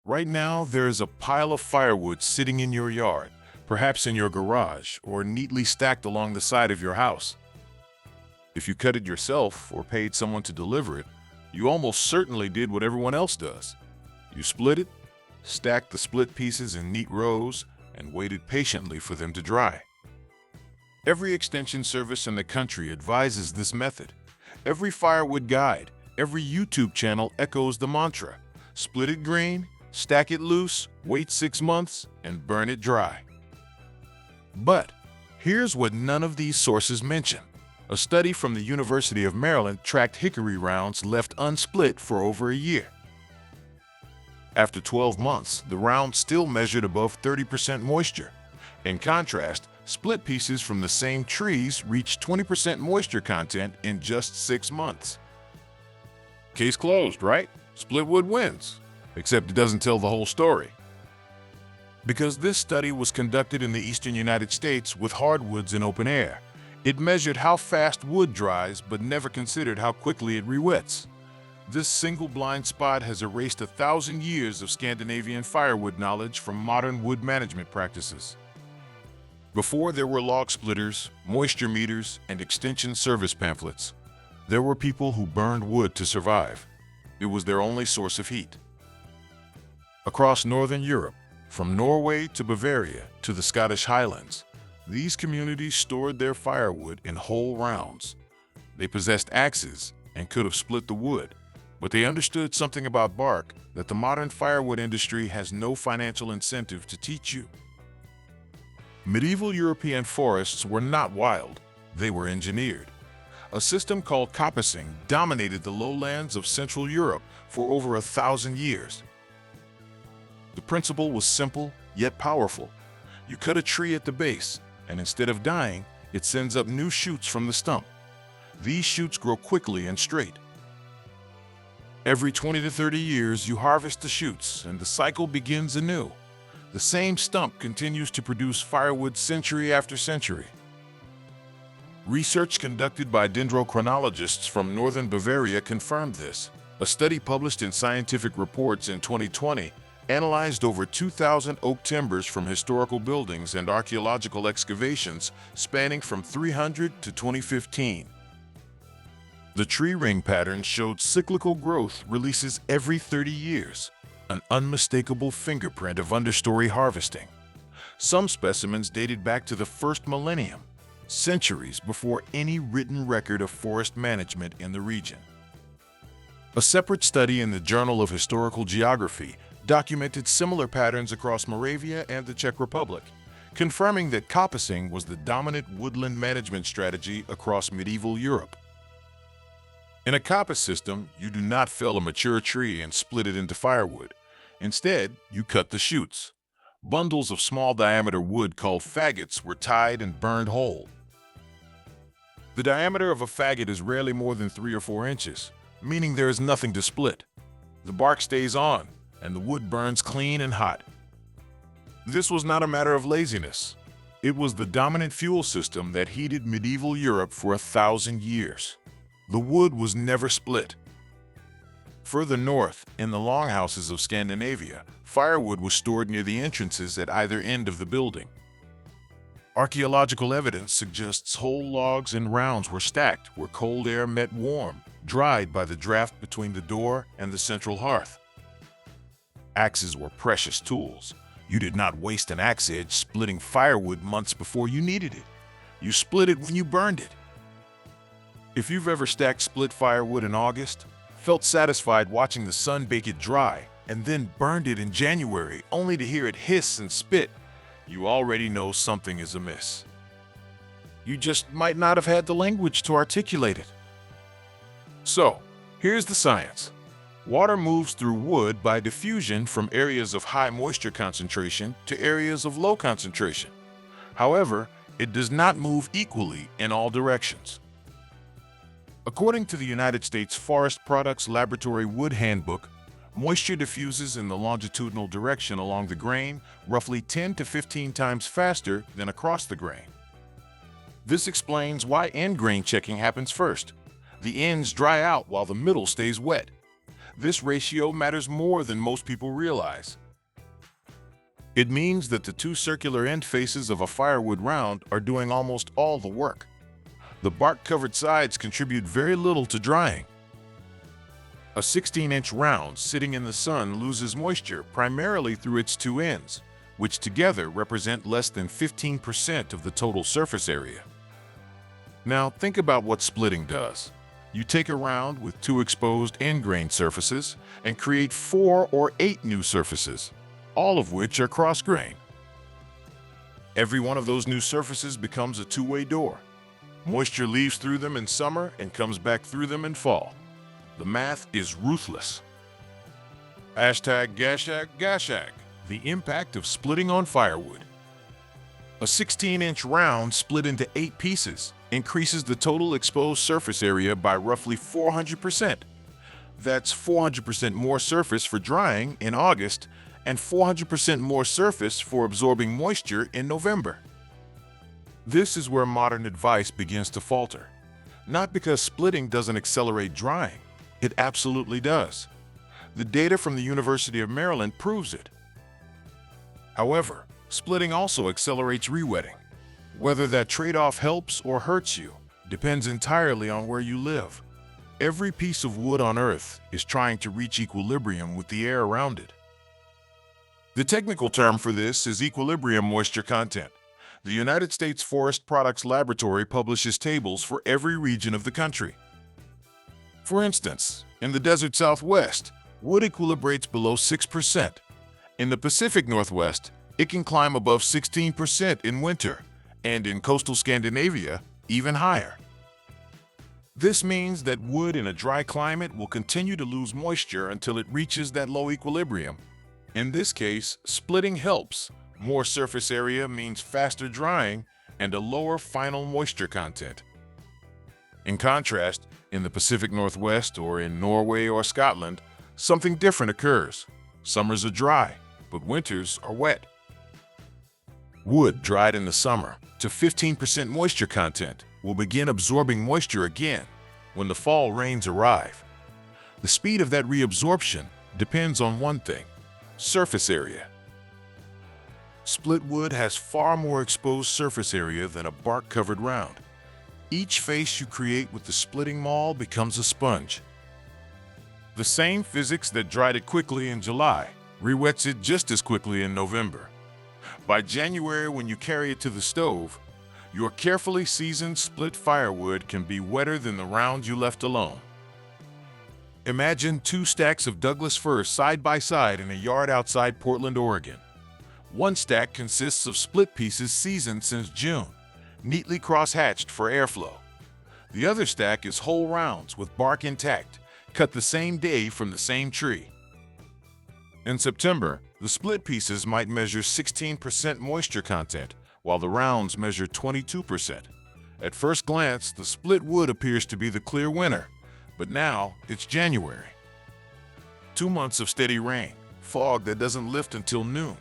Right now, there is a pile of firewood sitting in your yard, perhaps in your garage, or neatly stacked along the side of your house. If you cut it yourself or paid someone to deliver it, you almost certainly did what everyone else does. You split it, stacked the split pieces in neat rows, and waited patiently for them to dry. Every extension service in the country advises this method. Every firewood guide, every YouTube channel echoes the mantra: split it green, stack it loose, wait 6 months, and burn it dry. But here's what none of these sources mention. A study from the University of Maryland tracked hickory rounds left unsplit for over a year. After 12 months, the round still measured above 30% moisture. In contrast, split pieces from the same trees reached 20% moisture content in just 6 months. Case closed, right? Split wood wins. Except it doesn't tell the whole story. Because this study was conducted in the eastern United States with hardwoods in open air, it measured how fast wood dries but never considered how quickly it re-wets. This single blind spot has erased 1,000 years of Scandinavian firewood knowledge from modern wood management practices. Before there were log splitters, moisture meters, and extension service pamphlets, there were people who burned wood to survive. It was their only source of heat. Across northern Europe, from Norway to Bavaria to the Scottish Highlands, these communities stored their firewood in whole rounds. They possessed axes and could have split the wood, but they understood something about bark that the modern firewood industry has no financial incentive to teach you. Medieval European forests were not wild, they were engineered. A system called coppicing dominated the lowlands of Central Europe for over 1,000 years. The principle was simple, yet powerful. You cut a tree at the base, and instead of dying, it sends up new shoots from the stump. These shoots grow quickly and straight. Every 20 to 30 years, you harvest the shoots, and the cycle begins anew. The same stump continues to produce firewood century after century. Research conducted by dendrochronologists from northern Bavaria confirmed this. A study published in Scientific Reports in 2020 analyzed over 2,000 oak timbers from historical buildings and archaeological excavations spanning from 300 to 2015. The tree ring pattern showed cyclical growth releases every 30 years, an unmistakable fingerprint of understory harvesting. Some specimens dated back to the first millennium, centuries before any written record of forest management in the region. A separate study in the Journal of Historical Geography documented similar patterns across Moravia and the Czech Republic, confirming that coppicing was the dominant woodland management strategy across medieval Europe. In a coppice system, you do not fell a mature tree and split it into firewood. Instead, you cut the shoots. Bundles of small diameter wood called faggots were tied and burned whole. The diameter of a faggot is rarely more than 3 or 4 inches, meaning there is nothing to split. The bark stays on, and the wood burns clean and hot. This was not a matter of laziness. It was the dominant fuel system that heated medieval Europe for 1,000 years. The wood was never split. Further north, in the longhouses of Scandinavia, firewood was stored near the entrances at either end of the building. Archaeological evidence suggests whole logs and rounds were stacked where cold air met warm, dried by the draft between the door and the central hearth. Axes were precious tools. You did not waste an axe edge splitting firewood months before you needed it. You split it when you burned it. If you've ever stacked split firewood in August, felt satisfied watching the sun bake it dry, and then burned it in January only to hear it hiss and spit, you already know something is amiss. You just might not have had the language to articulate it. So, here's the science. Water moves through wood by diffusion from areas of high moisture concentration to areas of low concentration. However, it does not move equally in all directions. According to the United States Forest Products Laboratory Wood Handbook, moisture diffuses in the longitudinal direction along the grain roughly 10 to 15 times faster than across the grain. This explains why end grain checking happens first. The ends dry out while the middle stays wet. This ratio matters more than most people realize. It means that the two circular end faces of a firewood round are doing almost all the work. The bark-covered sides contribute very little to drying. A 16-inch round sitting in the sun loses moisture primarily through its two ends, which together represent less than 15% of the total surface area. Now think about what splitting does. You take a round with two exposed end-grain surfaces and create 4 or 8 new surfaces, all of which are cross-grain. Every one of those new surfaces becomes a two-way door. Moisture leaves through them in summer and comes back through them in fall. The math is ruthless. #gashag. The impact of splitting on firewood. A 16-inch round split into 8 pieces increases the total exposed surface area by roughly 400%. That's 400% more surface for drying in August and 400% more surface for absorbing moisture in November. This is where modern advice begins to falter. Not because splitting doesn't accelerate drying. It absolutely does. The data from the University of Maryland proves it. However, splitting also accelerates rewetting. Whether that trade-off helps or hurts you depends entirely on where you live. Every piece of wood on Earth is trying to reach equilibrium with the air around it. The technical term for this is equilibrium moisture content. The United States Forest Products Laboratory publishes tables for every region of the country. For instance, in the desert Southwest, wood equilibrates below 6%. In the Pacific Northwest, it can climb above 16% in winter, and in coastal Scandinavia, even higher. This means that wood in a dry climate will continue to lose moisture until it reaches that low equilibrium. In this case, splitting helps. More surface area means faster drying and a lower final moisture content. In contrast, in the Pacific Northwest or in Norway or Scotland, something different occurs. Summers are dry, but winters are wet. Wood dried in the summer to 15% moisture content will begin absorbing moisture again when the fall rains arrive. The speed of that reabsorption depends on one thing: surface area. Split wood has far more exposed surface area than a bark-covered round. Each face you create with the splitting maul becomes a sponge. The same physics that dried it quickly in July rewets it just as quickly in November. By January, when you carry it to the stove, your carefully seasoned split firewood can be wetter than the round you left alone. Imagine 2 stacks of Douglas fir side by side in a yard outside Portland, Oregon. One stack consists of split pieces seasoned since June, neatly cross-hatched for airflow. The other stack is whole rounds with bark intact, cut the same day from the same tree. In September, the split pieces might measure 16% moisture content, while the rounds measure 22%. At first glance, the split wood appears to be the clear winner, but now it's January. 2 months of steady rain, fog that doesn't lift until noon,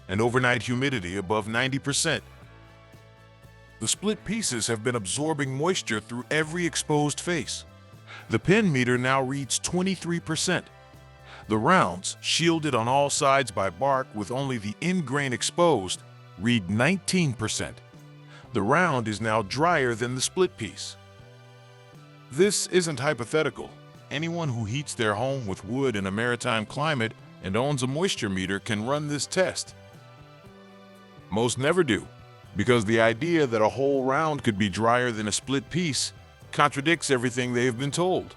and overnight humidity above 90%. The split pieces have been absorbing moisture through every exposed face. The pin meter now reads 23%. The rounds, shielded on all sides by bark with only the end grain exposed, read 19%. The round is now drier than the split piece. This isn't hypothetical. Anyone who heats their home with wood in a maritime climate and owns a moisture meter can run this test. Most never do, because the idea that a whole round could be drier than a split piece contradicts everything they have been told.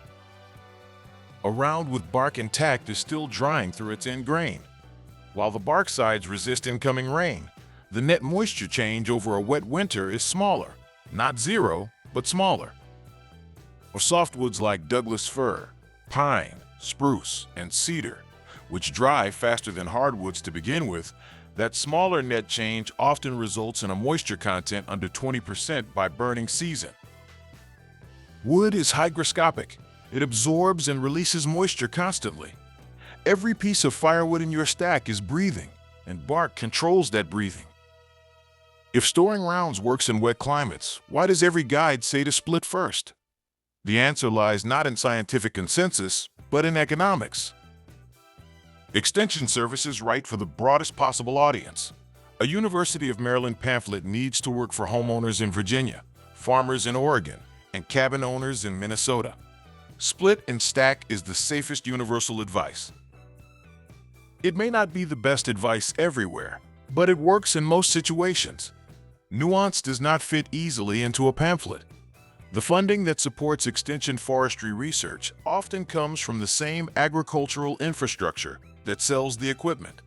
A round with bark intact is still drying through its end grain. While the bark sides resist incoming rain, the net moisture change over a wet winter is smaller. Not zero, but smaller. For softwoods like Douglas fir, pine, spruce, and cedar, which dry faster than hardwoods to begin with, that smaller net change often results in a moisture content under 20% by burning season. Wood is hygroscopic. It absorbs and releases moisture constantly. Every piece of firewood in your stack is breathing, and bark controls that breathing. If storing rounds works in wet climates, why does every guide say to split first? The answer lies not in scientific consensus, but in economics. Extension services write for the broadest possible audience. A University of Maryland pamphlet needs to work for homeowners in Virginia, farmers in Oregon, and cabin owners in Minnesota. Split and stack is the safest universal advice. It may not be the best advice everywhere, but it works in most situations. Nuance does not fit easily into a pamphlet. The funding that supports extension forestry research often comes from the same agricultural infrastructure that sells the equipment.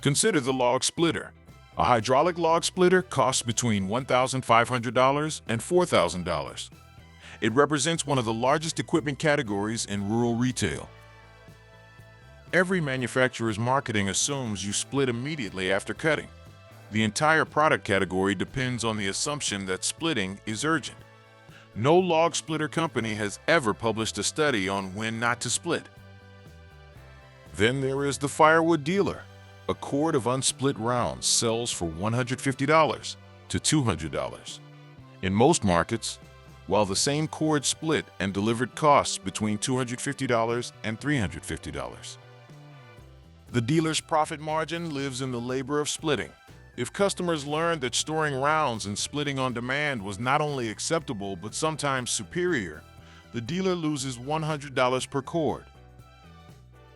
Consider the log splitter. A hydraulic log splitter costs between $1,500 and $4,000. It represents one of the largest equipment categories in rural retail. Every manufacturer's marketing assumes you split immediately after cutting. The entire product category depends on the assumption that splitting is urgent. No log splitter company has ever published a study on when not to split. Then there is the Firewood dealer. A cord of unsplit rounds sells for $150 to $200. In most markets, while the same cord split and delivered costs between $250 and $350. The dealer's profit margin lives in the labor of splitting. If customers learned that storing rounds and splitting on demand was not only acceptable but sometimes superior, the dealer loses $100 per cord.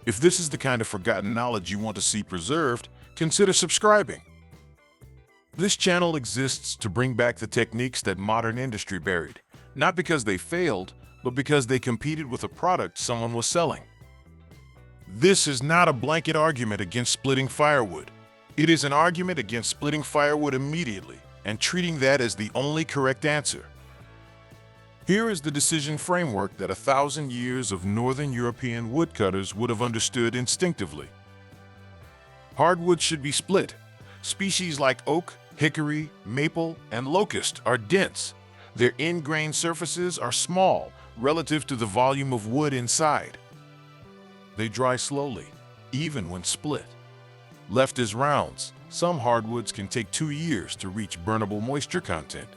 If this is the kind of forgotten knowledge you want to see preserved, consider subscribing. This channel exists to bring back the techniques that modern industry buried, not because they failed, but because they competed with a product someone was selling. This is not a blanket argument against splitting firewood. It is an argument against splitting firewood immediately and treating that as the only correct answer. Here is the decision framework that 1,000 years of Northern European woodcutters would have understood instinctively. Hardwood should be split. Species like oak, hickory, maple, and locust are dense. Their end-grain surfaces are small relative to the volume of wood inside. They dry slowly, even when split. Left as rounds, some hardwoods can take 2 years to reach burnable moisture content.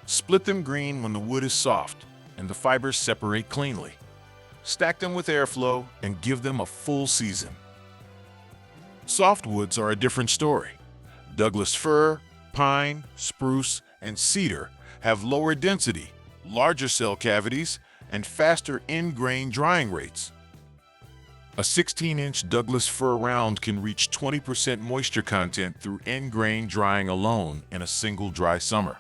Split them green when the wood is soft and the fibers separate cleanly. Stack them with airflow and give them a full season. Softwoods are a different story. Douglas fir, pine, spruce, and cedar have lower density, larger cell cavities, and faster end-grain drying rates. A 16-inch Douglas fir round can reach 20% moisture content through end-grain drying alone in a single dry summer.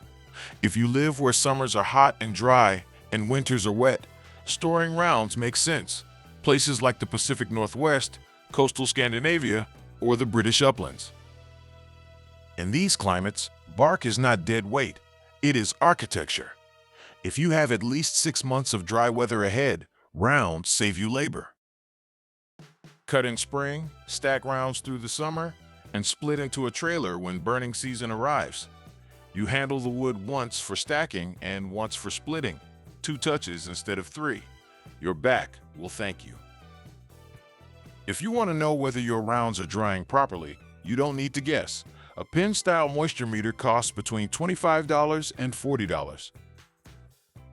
If you live where summers are hot and dry and winters are wet, storing rounds makes sense. Places like the Pacific Northwest, coastal Scandinavia, or the British uplands. In these climates, bark is not dead weight, it is architecture. If you have at least 6 months of dry weather ahead, rounds save you labor. Cut in spring, stack rounds through the summer, and split into a trailer when burning season arrives. You handle the wood once for stacking and once for splitting, 2 touches instead of 3. Your back will thank you. If you want to know whether your rounds are drying properly, you don't need to guess. A pen-style moisture meter costs between $25 and $40.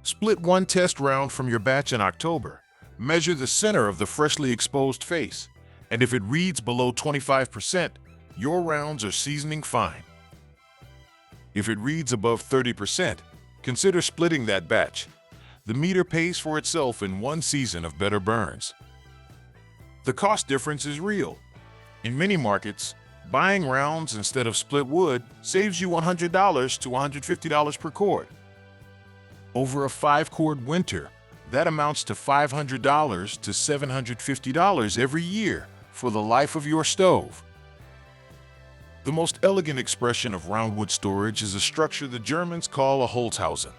Split 1 test round from your batch in October. Measure the center of the freshly exposed face, and if it reads below 25%, your rounds are seasoning fine. If it reads above 30%, consider splitting that batch. The meter pays for itself in 1 season of better burns. The cost difference is real. In many markets, buying rounds instead of split wood saves you $100 to $150 per cord. Over a 5-cord winter, that amounts to $500 to $750 every year for the life of your stove. The most elegant expression of roundwood storage is a structure the Germans call a Holzhausen.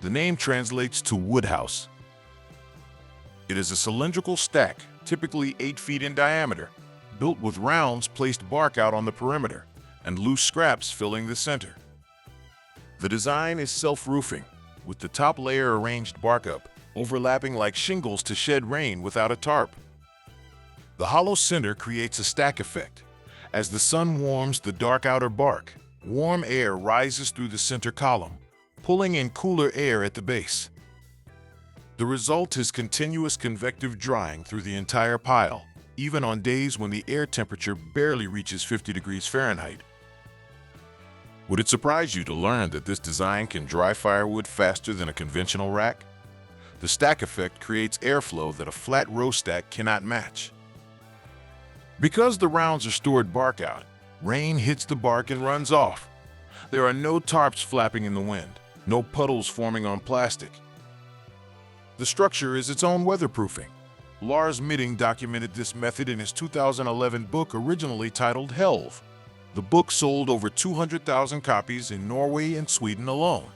The name translates to wood house. It is a cylindrical stack, typically 8 feet in diameter, built with rounds placed bark out on the perimeter and loose scraps filling the center. The design is self-roofing, with the top layer arranged bark up, overlapping like shingles to shed rain without a tarp. The hollow center creates a stack effect. As the sun warms the dark outer bark, warm air rises through the center column, pulling in cooler air at the base. The result is continuous convective drying through the entire pile, even on days when the air temperature barely reaches 50 degrees Fahrenheit. Would it surprise you to learn that this design can dry firewood faster than a conventional rack? The stack effect creates airflow that a flat row stack cannot match. Because the rounds are stored bark out, rain hits the bark and runs off. There are no tarps flapping in the wind, no puddles forming on plastic. The structure is its own weatherproofing. Lars Midding documented this method in his 2011 book originally titled Helve. The book sold over 200,000 copies in Norway and Sweden alone.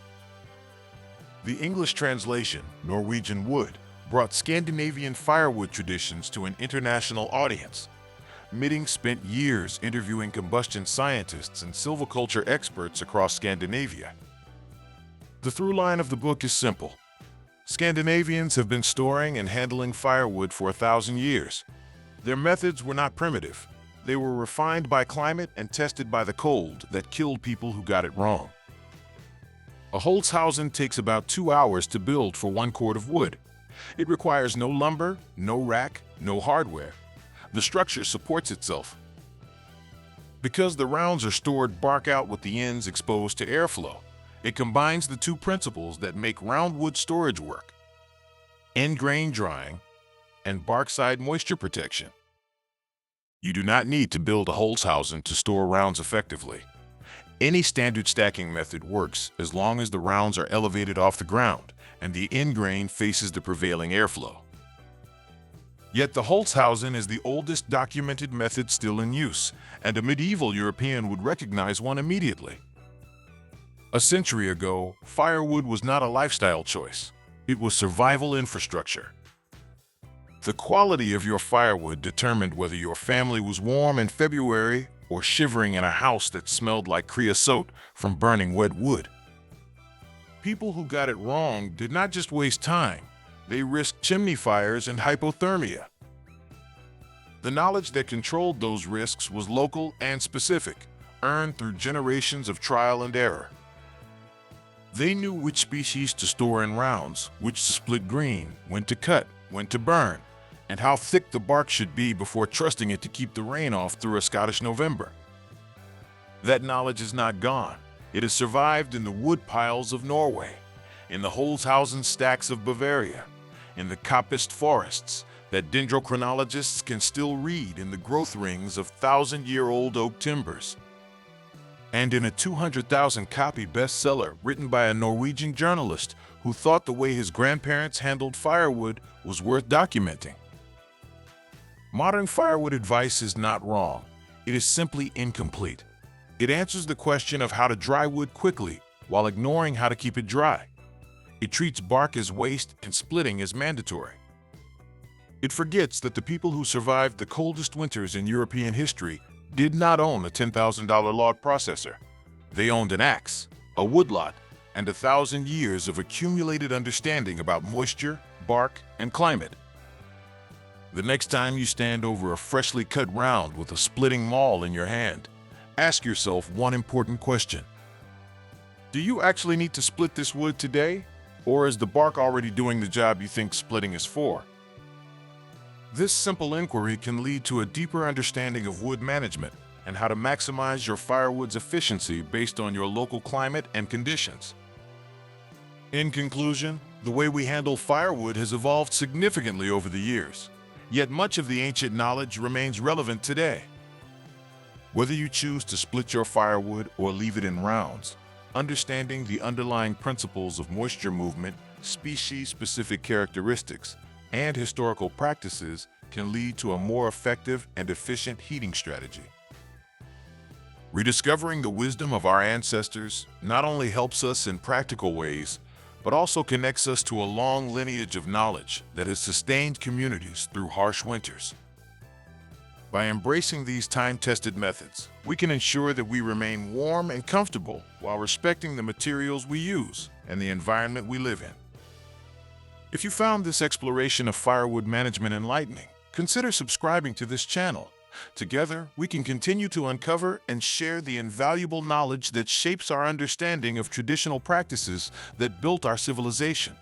The English translation, Norwegian Wood, brought Scandinavian firewood traditions to an international audience. Midding spent years interviewing combustion scientists and silviculture experts across Scandinavia. The through line of the book is simple. Scandinavians have been storing and handling firewood for 1,000 years. Their methods were not primitive. They were refined by climate and tested by the cold that killed people who got it wrong. A Holzhausen takes about 2 hours to build for 1 cord of wood. It requires no lumber, no rack, no hardware. The structure supports itself. Because the rounds are stored bark out with the ends exposed to airflow, it combines the two principles that make round wood storage work: end grain drying and bark side moisture protection. You do not need to build a Holzhausen to store rounds effectively. Any standard stacking method works as long as the rounds are elevated off the ground and the end grain faces the prevailing airflow. Yet the Holzhausen is the oldest documented method still in use, and a medieval European would recognize one immediately. A century ago, firewood was not a lifestyle choice. It was survival infrastructure. The quality of your firewood determined whether your family was warm in February or shivering in a house that smelled like creosote from burning wet wood. People who got it wrong did not just waste time, they risked chimney fires and hypothermia. The knowledge that controlled those risks was local and specific, earned through generations of trial and error. They knew which species to store in rounds, which to split green, when to cut, when to burn, and how thick the bark should be before trusting it to keep the rain off through a Scottish November. That knowledge is not gone. It has survived in the wood piles of Norway, in the Holzhausen stacks of Bavaria, in the Kappest forests that dendrochronologists can still read in the growth rings of 1,000-year-old oak timbers, and in a 200,000-copy bestseller written by a Norwegian journalist who thought the way his grandparents handled firewood was worth documenting. Modern firewood advice is not wrong. It is simply incomplete. It answers the question of how to dry wood quickly while ignoring how to keep it dry. It treats bark as waste and splitting as mandatory. It forgets that the people who survived the coldest winters in European history did not own a $10,000 log processor. They owned an axe, a woodlot, and 1,000 years of accumulated understanding about moisture, bark, and climate. The next time you stand over a freshly cut round with a splitting maul in your hand, ask yourself one important question. Do you actually need to split this wood today? Or is the bark already doing the job you think splitting is for? This simple inquiry can lead to a deeper understanding of wood management and how to maximize your firewood's efficiency based on your local climate and conditions. In conclusion, the way we handle firewood has evolved significantly over the years, yet much of the ancient knowledge remains relevant today. Whether you choose to split your firewood or leave it in rounds, understanding the underlying principles of moisture movement, species-specific characteristics, and historical practices can lead to a more effective and efficient heating strategy. Rediscovering the wisdom of our ancestors not only helps us in practical ways, but also connects us to a long lineage of knowledge that has sustained communities through harsh winters. By embracing these time-tested methods, we can ensure that we remain warm and comfortable while respecting the materials we use and the environment we live in. If you found this exploration of firewood management enlightening, consider subscribing to this channel Together, we can continue to uncover and share the invaluable knowledge that shapes our understanding of traditional practices that built our civilization.